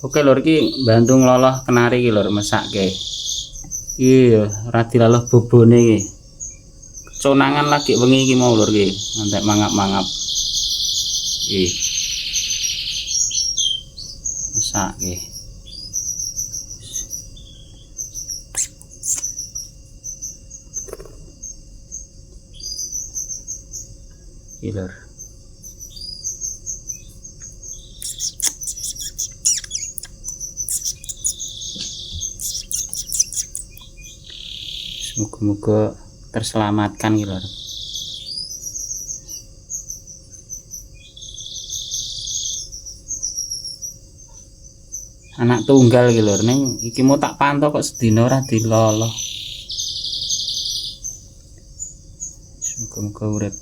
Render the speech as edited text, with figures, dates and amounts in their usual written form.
Oke lur, iki bantu ngloloh kenari iki lur, mesake. Iya, ora dilaloh bobone iki. Conangan lagi wengi iki mau lur iki, ngantek mangap-mangap. Iki. Mesake. Iki lur. Semoga-moga terselamatkan gitu lur. Anak tunggal gitu lur, ning iki mau tak pantau kok sedina ora diloloh. Semoga-moga urip.